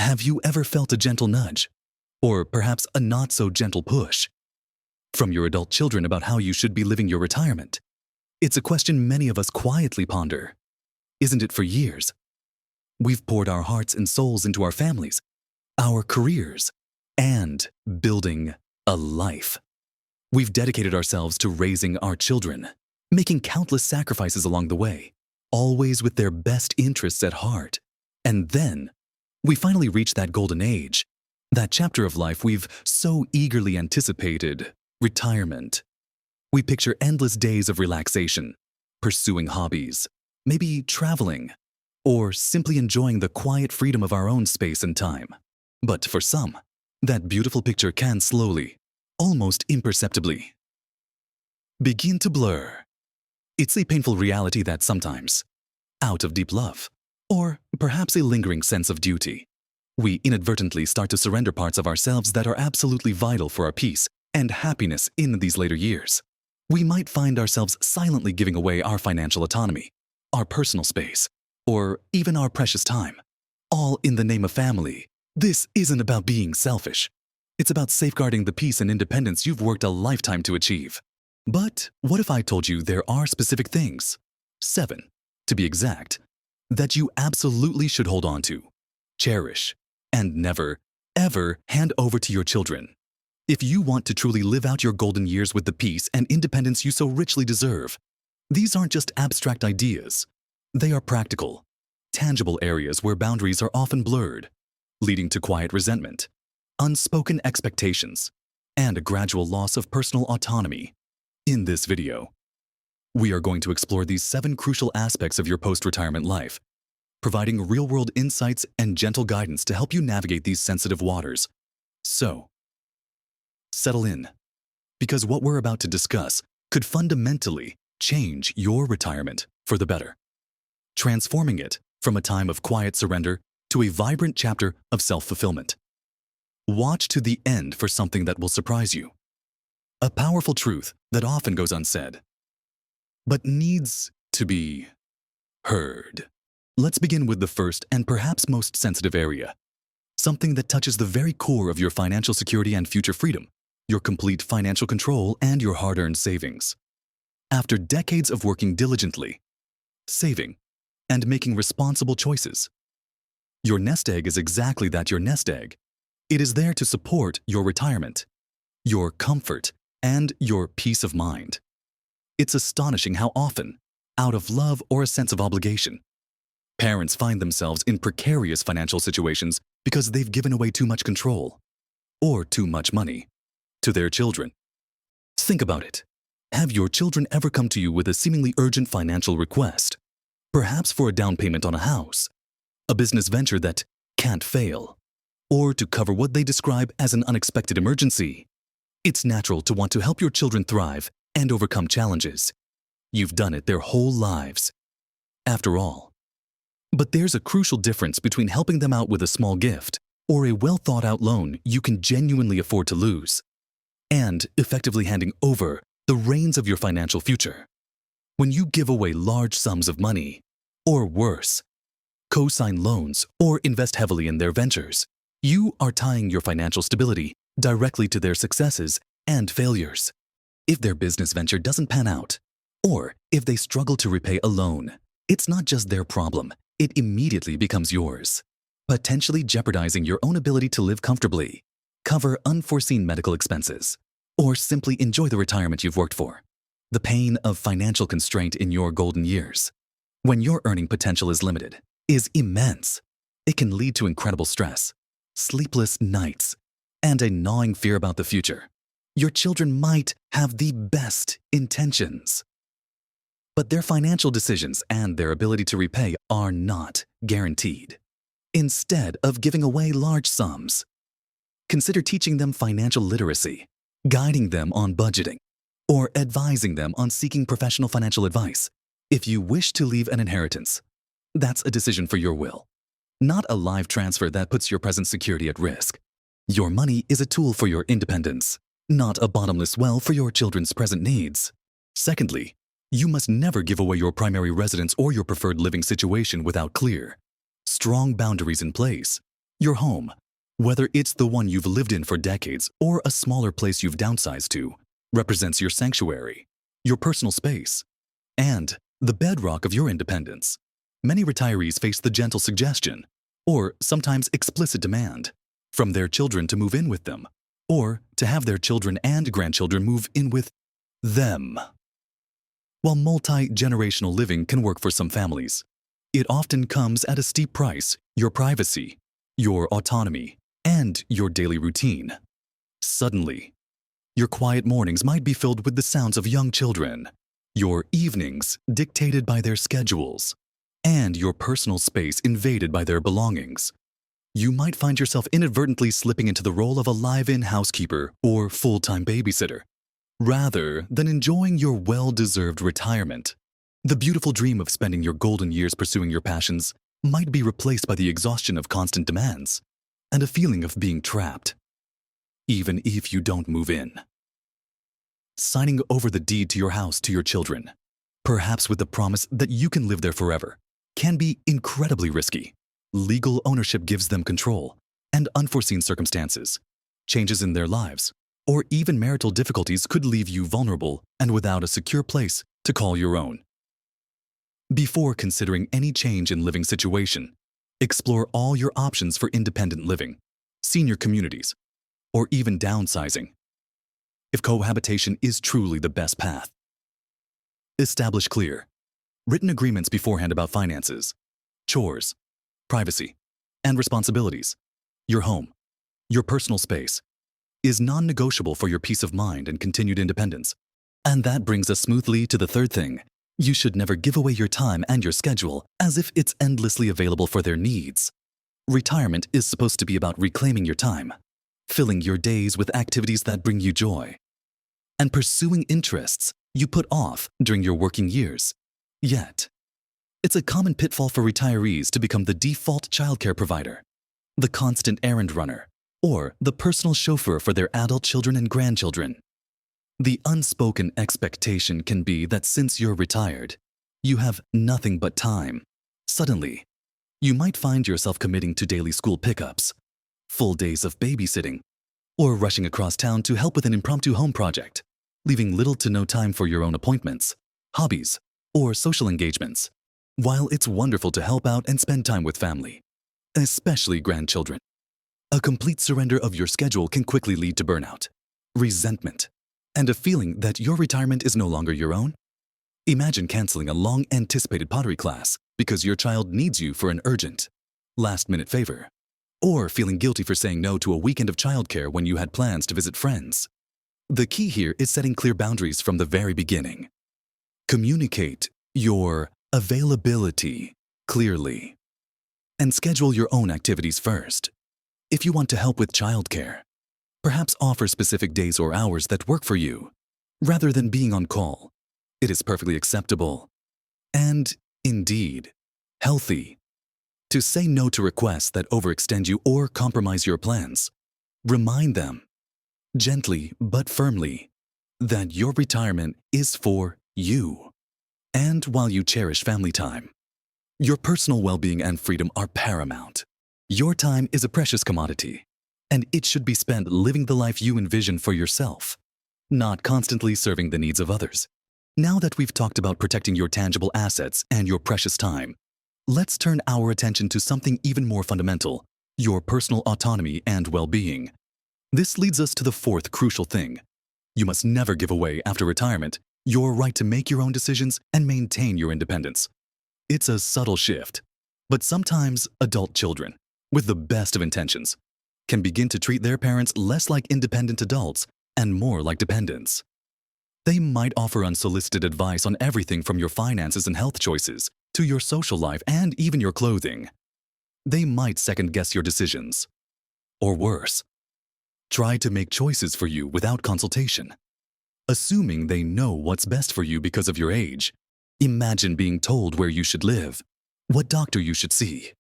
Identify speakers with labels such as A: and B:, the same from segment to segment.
A: Have you ever felt a gentle nudge? Or perhaps a not-so-gentle push from your adult children about how you should be living your retirement? It's a question many of us quietly ponder. Isn't it for years? We've poured our hearts and souls into our families, our careers, and building a life. We've dedicated ourselves to raising our children, making countless sacrifices along the way, always with their best interests at heart. And then, we finally reach that golden age, that chapter of life we've so eagerly anticipated, retirement. We picture endless days of relaxation, pursuing hobbies, maybe traveling, or simply enjoying the quiet freedom of our own space and time. But for some, that beautiful picture can slowly, almost imperceptibly, begin to blur. It's a painful reality that sometimes, out of deep love, or perhaps a lingering sense of duty, we inadvertently start to surrender parts of ourselves that are absolutely vital for our peace and happiness in these later years. We might find ourselves silently giving away our financial autonomy, our personal space, or even our precious time, all in the name of family. This isn't about being selfish. It's about safeguarding the peace and independence you've worked a lifetime to achieve. But what if I told you there are specific things, 7, to be exact, that you absolutely should hold on to, cherish, and never, ever hand over to your children? If you want to truly live out your golden years with the peace and independence you so richly deserve, these aren't just abstract ideas. They are practical, tangible areas where boundaries are often blurred, leading to quiet resentment, unspoken expectations, and a gradual loss of personal autonomy. In this video, we are going to explore these 7 crucial aspects of your post-retirement life, providing real-world insights and gentle guidance to help you navigate these sensitive waters. So, settle in, because what we're about to discuss could fundamentally change your retirement for the better, transforming it from a time of quiet surrender to a vibrant chapter of self-fulfillment. Watch to the end for something that will surprise you. A powerful truth that often goes unsaid, but needs to be heard. Let's begin with the first and perhaps most sensitive area, something that touches the very core of your financial security and future freedom, your complete financial control and your hard-earned savings. After decades of working diligently, saving, and making responsible choices, your nest egg is exactly that, your nest egg. It is there to support your retirement, your comfort, and your peace of mind. It's astonishing how often, out of love or a sense of obligation, parents find themselves in precarious financial situations because they've given away too much control or too much money to their children. Think about it. Have your children ever come to you with a seemingly urgent financial request, perhaps for a down payment on a house, a business venture that can't fail, or to cover what they describe as an unexpected emergency? It's natural to want to help your children thrive and overcome challenges. You've done it their whole lives, after all. But there's a crucial difference between helping them out with a small gift or a well-thought-out loan you can genuinely afford to lose, and effectively handing over the reins of your financial future. When you give away large sums of money, or worse, co-sign loans or invest heavily in their ventures, you are tying your financial stability directly to their successes and failures. If their business venture doesn't pan out, or if they struggle to repay a loan, it's not just their problem, it immediately becomes yours, potentially jeopardizing your own ability to live comfortably, cover unforeseen medical expenses, or simply enjoy the retirement you've worked for. The pain of financial constraint in your golden years, when your earning potential is limited, is immense. It can lead to incredible stress, sleepless nights, and a gnawing fear about the future. Your children might have the best intentions, but their financial decisions and their ability to repay are not guaranteed. Instead of giving away large sums, consider teaching them financial literacy, guiding them on budgeting, or advising them on seeking professional financial advice. If you wish to leave an inheritance, that's a decision for your will, not a live transfer that puts your present security at risk. Your money is a tool for your independence, not a bottomless well for your children's present needs. Secondly, you must never give away your primary residence or your preferred living situation without clear, strong boundaries in place. Your home, whether it's the one you've lived in for decades or a smaller place you've downsized to, represents your sanctuary, your personal space, and the bedrock of your independence. Many retirees face the gentle suggestion, or sometimes explicit demand, from their children to move in with them, or to have their children and grandchildren move in with them. While multi-generational living can work for some families, it often comes at a steep price: your privacy, your autonomy, and your daily routine. Suddenly, your quiet mornings might be filled with the sounds of young children, your evenings dictated by their schedules, and your personal space invaded by their belongings. You might find yourself inadvertently slipping into the role of a live-in housekeeper or full-time babysitter, rather than enjoying your well-deserved retirement. The beautiful dream of spending your golden years pursuing your passions might be replaced by the exhaustion of constant demands and a feeling of being trapped, even if you don't move in. Signing over the deed to your house to your children, perhaps with the promise that you can live there forever, can be incredibly risky. Legal ownership gives them control, and unforeseen circumstances, changes in their lives, or even marital difficulties could leave you vulnerable and without a secure place to call your own. Before considering any change in living situation, explore all your options for independent living, senior communities, or even downsizing, if cohabitation is truly the best path. Establish clear, written agreements beforehand about finances, chores, privacy, and responsibilities. Your home, your personal space, is non-negotiable for your peace of mind and continued independence. And that brings us smoothly to the third thing. You should never give away your time and your schedule as if it's endlessly available for their needs. Retirement is supposed to be about reclaiming your time, filling your days with activities that bring you joy, and pursuing interests you put off during your working years. Yet, it's a common pitfall for retirees to become the default childcare provider, the constant errand runner, or the personal chauffeur for their adult children and grandchildren. The unspoken expectation can be that since you're retired, you have nothing but time. Suddenly, you might find yourself committing to daily school pickups, full days of babysitting, or rushing across town to help with an impromptu home project, leaving little to no time for your own appointments, hobbies, or social engagements. While it's wonderful to help out and spend time with family, especially grandchildren, a complete surrender of your schedule can quickly lead to burnout, resentment, and a feeling that your retirement is no longer your own. Imagine canceling a long-anticipated pottery class because your child needs you for an urgent, last-minute favor, or feeling guilty for saying no to a weekend of childcare when you had plans to visit friends. The key here is setting clear boundaries from the very beginning. Communicate your availability clearly, and schedule your own activities first. If you want to help with childcare, perhaps offer specific days or hours that work for you, rather than being on call. It is perfectly acceptable, and, indeed, healthy, to say no to requests that overextend you or compromise your plans. Remind them, gently but firmly, that your retirement is for you. And while you cherish family time, your personal well-being and freedom are paramount. Your time is a precious commodity, and it should be spent living the life you envision for yourself, not constantly serving the needs of others. Now that we've talked about protecting your tangible assets and your precious time, let's turn our attention to something even more fundamental: your personal autonomy and well-being. This leads us to the fourth crucial thing. You must never give away, after retirement, your right to make your own decisions and maintain your independence. It's a subtle shift, but sometimes adult children, with the best of intentions, can begin to treat their parents less like independent adults and more like dependents. They might offer unsolicited advice on everything from your finances and health choices to your social life and even your clothing. They might second-guess your decisions. Or worse, try to make choices for you without consultation, assuming they know what's best for you because of your age. Imagine being told where you should live, what doctor you should see,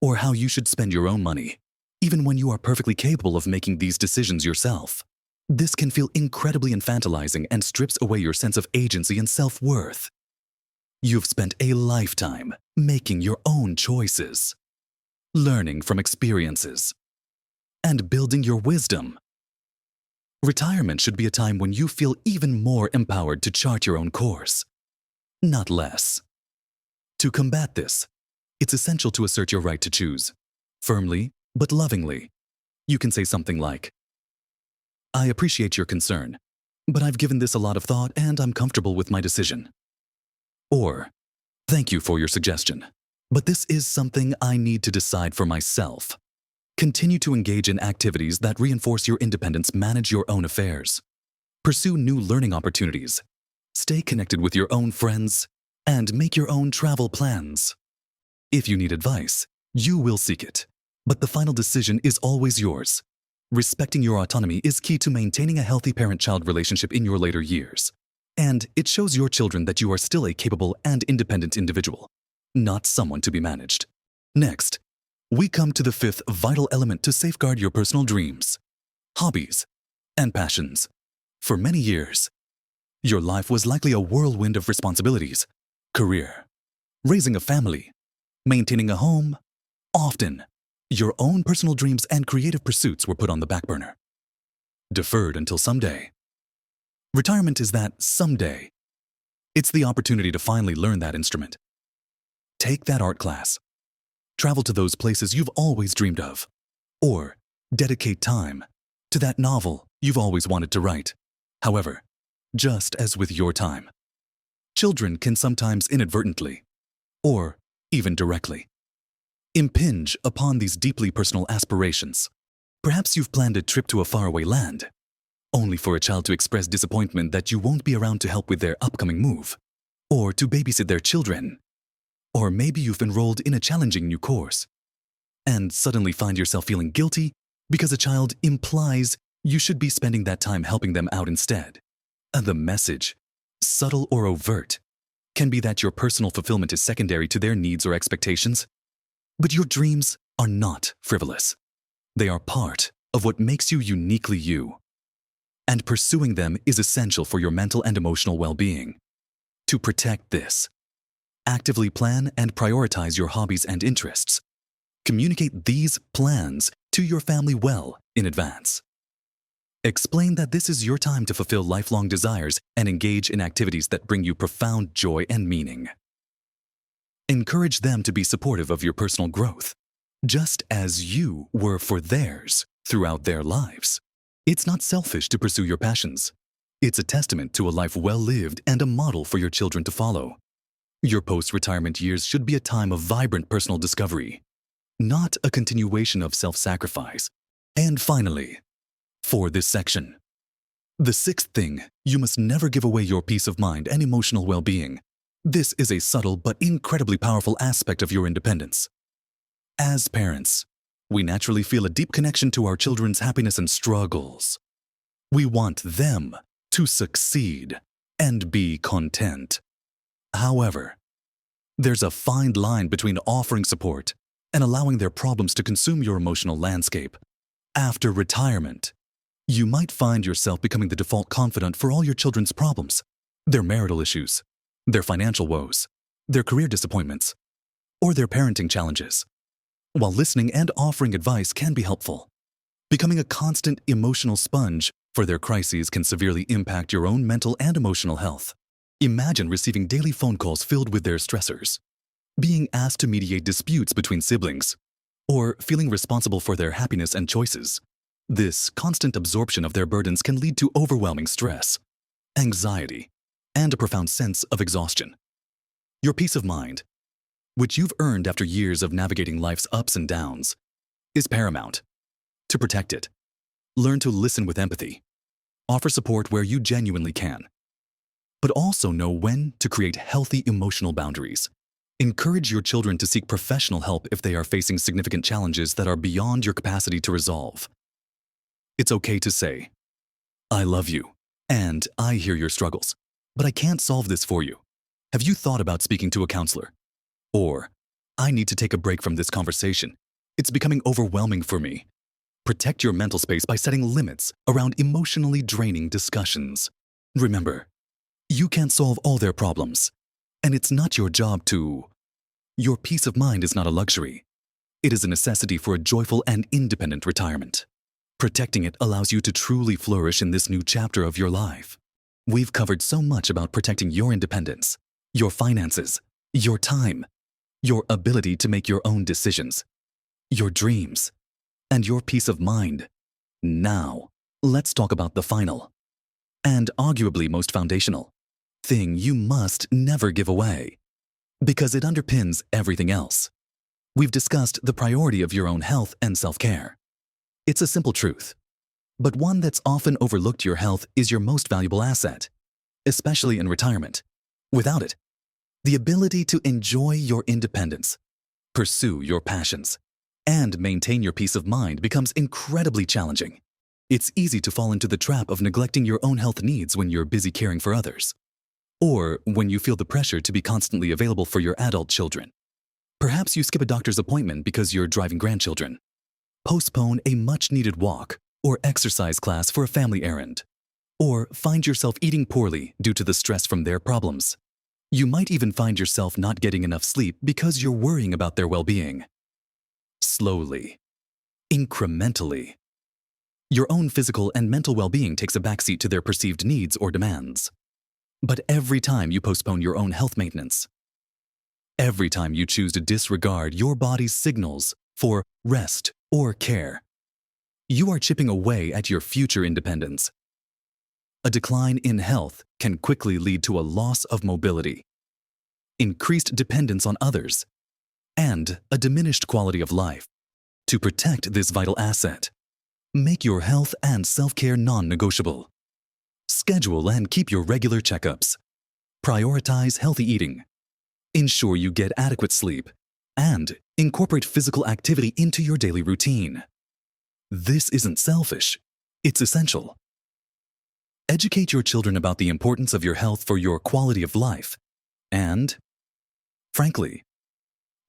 A: or how you should spend your own money, even when you are perfectly capable of making these decisions yourself. This can feel incredibly infantilizing and strips away your sense of agency and self-worth. You've spent a lifetime making your own choices. learning from experiences, and building your wisdom. Retirement should be a time when you feel even more empowered to chart your own course, not less. To combat this, it's essential to assert your right to choose, firmly but lovingly. You can say something like, "I appreciate your concern, but I've given this a lot of thought and I'm comfortable with my decision." Or, "Thank you for your suggestion, but this is something I need to decide for myself." Continue to engage in activities that reinforce your independence. Manage your own affairs. Pursue new learning opportunities. Stay connected with your own friends and make your own travel plans. If you need advice, you will seek it, but the final decision is always yours. Respecting your autonomy is key to maintaining a healthy parent-child relationship in your later years. And it shows your children that you are still a capable and independent individual, not someone to be managed. Next, we come to the fifth vital element to safeguard your personal dreams, hobbies, and passions. For many years, your life was likely a whirlwind of responsibilities, career, raising a family, maintaining a home. Often, your own personal dreams and creative pursuits were put on the back burner, deferred until someday. Retirement is that someday. It's the opportunity to finally learn that instrument. Take that art class. Travel to those places you've always dreamed of. Or dedicate time to that novel you've always wanted to write. However, just as with your time, children can sometimes inadvertently, or even directly, impinge upon these deeply personal aspirations. Perhaps you've planned a trip to a faraway land, only for a child to express disappointment that you won't be around to help with their upcoming move, or to babysit their children. Or maybe you've enrolled in a challenging new course and suddenly find yourself feeling guilty because a child implies you should be spending that time helping them out instead. And the message, subtle or overt, can be that your personal fulfillment is secondary to their needs or expectations. But your dreams are not frivolous. They are part of what makes you uniquely you. And pursuing them is essential for your mental and emotional well-being. To protect this, actively plan and prioritize your hobbies and interests. Communicate these plans to your family well in advance. Explain that this is your time to fulfill lifelong desires and engage in activities that bring you profound joy and meaning. Encourage them to be supportive of your personal growth, just as you were for theirs throughout their lives. It's not selfish to pursue your passions. It's a testament to a life well lived and a model for your children to follow. Your post-retirement years should be a time of vibrant personal discovery, not a continuation of self-sacrifice. And finally, for this section, the sixth thing, you must never give away your peace of mind and emotional well-being. This is a subtle but incredibly powerful aspect of your independence. As parents, we naturally feel a deep connection to our children's happiness and struggles. We want them to succeed and be content. However, there's a fine line between offering support and allowing their problems to consume your emotional landscape. After retirement, you might find yourself becoming the default confidant for all your children's problems, their marital issues, their financial woes, their career disappointments, or their parenting challenges. While listening and offering advice can be helpful, becoming a constant emotional sponge for their crises can severely impact your own mental and emotional health. Imagine receiving daily phone calls filled with their stressors, being asked to mediate disputes between siblings, or feeling responsible for their happiness and choices. This constant absorption of their burdens can lead to overwhelming stress, anxiety, and a profound sense of exhaustion. Your peace of mind, which you've earned after years of navigating life's ups and downs, is paramount. To protect it, learn to listen with empathy, offer support where you genuinely can, but also know when to create healthy emotional boundaries. Encourage your children to seek professional help if they are facing significant challenges that are beyond your capacity to resolve. It's okay to say, "I love you, and I hear your struggles, but I can't solve this for you. Have you thought about speaking to a counselor?" Or, "I need to take a break from this conversation. It's becoming overwhelming for me." Protect your mental space by setting limits around emotionally draining discussions. Remember, you can't solve all their problems, and it's not your job to. Your peace of mind is not a luxury. It is a necessity for a joyful and independent retirement. Protecting it allows you to truly flourish in this new chapter of your life. We've covered so much about protecting your independence, your finances, your time, your ability to make your own decisions, your dreams, and your peace of mind. Now, let's talk about the final, and arguably most foundational, thing you must never give away, because it underpins everything else. We've discussed the priority of your own health and self-care. It's a simple truth, but one that's often overlooked. Your health is your most valuable asset, especially in retirement. Without it, the ability to enjoy your independence, pursue your passions, and maintain your peace of mind becomes incredibly challenging. It's easy to fall into the trap of neglecting your own health needs when you're busy caring for others, or when you feel the pressure to be constantly available for your adult children. Perhaps you skip a doctor's appointment because you're driving grandchildren, postpone a much-needed walk or exercise class for a family errand, or find yourself eating poorly due to the stress from their problems. You might even find yourself not getting enough sleep because you're worrying about their well-being. Slowly, incrementally, your own physical and mental well-being takes a backseat to their perceived needs or demands. But every time you postpone your own health maintenance, every time you choose to disregard your body's signals for rest or care, you are chipping away at your future independence. A decline in health can quickly lead to a loss of mobility, increased dependence on others, and a diminished quality of life. To protect this vital asset, make your health and self-care non-negotiable. Schedule and keep your regular checkups. Prioritize healthy eating. Ensure you get adequate sleep, and incorporate physical activity into your daily routine. This isn't selfish, it's essential. Educate your children about the importance of your health for your quality of life, and, frankly,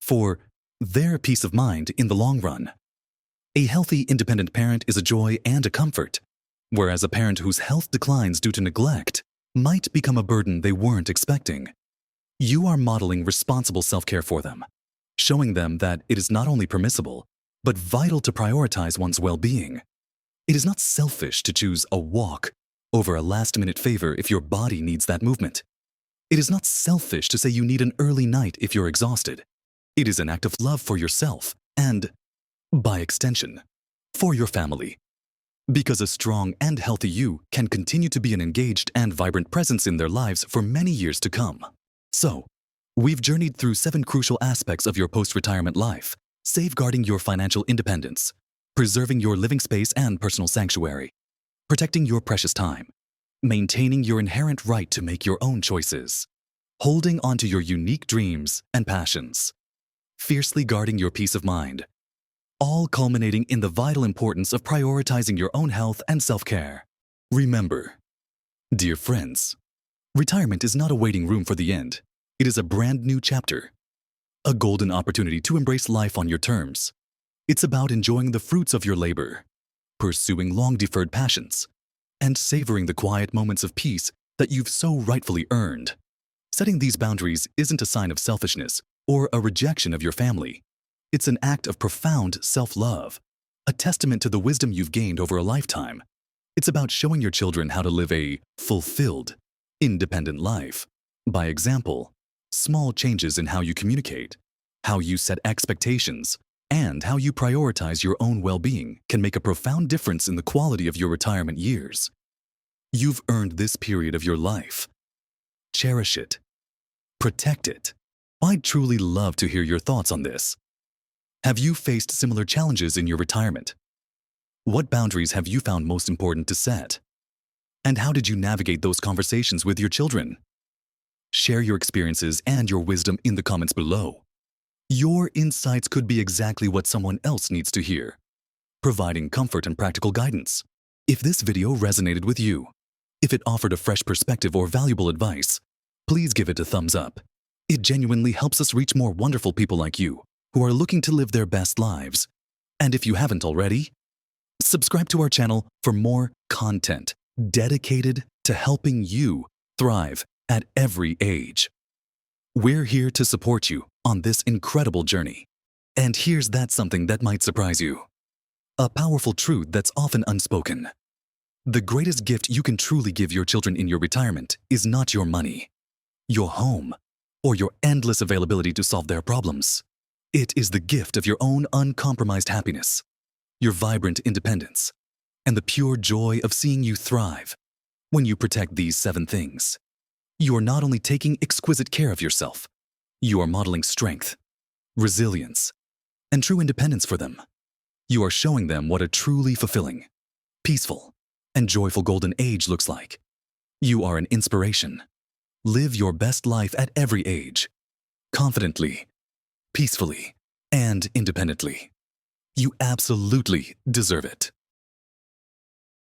A: for their peace of mind in the long run. A healthy, independent parent is a joy and a comfort, whereas a parent whose health declines due to neglect might become a burden they weren't expecting. You are modeling responsible self-care for them, showing them that it is not only permissible, but vital to prioritize one's well-being. It is not selfish to choose a walk over a last-minute favor if your body needs that movement. It is not selfish to say you need an early night if you're exhausted. It is an act of love for yourself and, by extension, for your family. Because a strong and healthy you can continue to be an engaged and vibrant presence in their lives for many years to come. So, we've journeyed through 7 crucial aspects of your post-retirement life: safeguarding your financial independence, preserving your living space and personal sanctuary, protecting your precious time, maintaining your inherent right to make your own choices, holding onto your unique dreams and passions, fiercely guarding your peace of mind, all culminating in the vital importance of prioritizing your own health and self-care. Remember, dear friends, retirement is not a waiting room for the end. It is a brand new chapter, a golden opportunity to embrace life on your terms. It's about enjoying the fruits of your labor, pursuing long-deferred passions, and savoring the quiet moments of peace that you've so rightfully earned. Setting these boundaries isn't a sign of selfishness or a rejection of your family. It's an act of profound self-love, a testament to the wisdom you've gained over a lifetime. It's about showing your children how to live a fulfilled, independent life. By example, small changes in how you communicate, how you set expectations, and how you prioritize your own well-being can make a profound difference in the quality of your retirement years. You've earned this period of your life. Cherish it. Protect it. I'd truly love to hear your thoughts on this. Have you faced similar challenges in your retirement? What boundaries have you found most important to set? And how did you navigate those conversations with your children? Share your experiences and your wisdom in the comments below. Your insights could be exactly what someone else needs to hear, providing comfort and practical guidance. If this video resonated with you, if it offered a fresh perspective or valuable advice, please give it a thumbs up. It genuinely helps us reach more wonderful people like you who are looking to live their best lives. And if you haven't already, subscribe to our channel for more content dedicated to helping you thrive at every age. We're here to support you on this incredible journey. And here's that something that might surprise you. A powerful truth that's often unspoken. The greatest gift you can truly give your children in your retirement is not your money, your home, or your endless availability to solve their problems. It is the gift of your own uncompromised happiness, your vibrant independence, and the pure joy of seeing you thrive. When you protect these 7 things, you are not only taking exquisite care of yourself, you are modeling strength, resilience, and true independence for them. You are showing them what a truly fulfilling, peaceful, and joyful golden age looks like. You are an inspiration. Live your best life at every age, confidently, peacefully, and independently. You absolutely deserve it.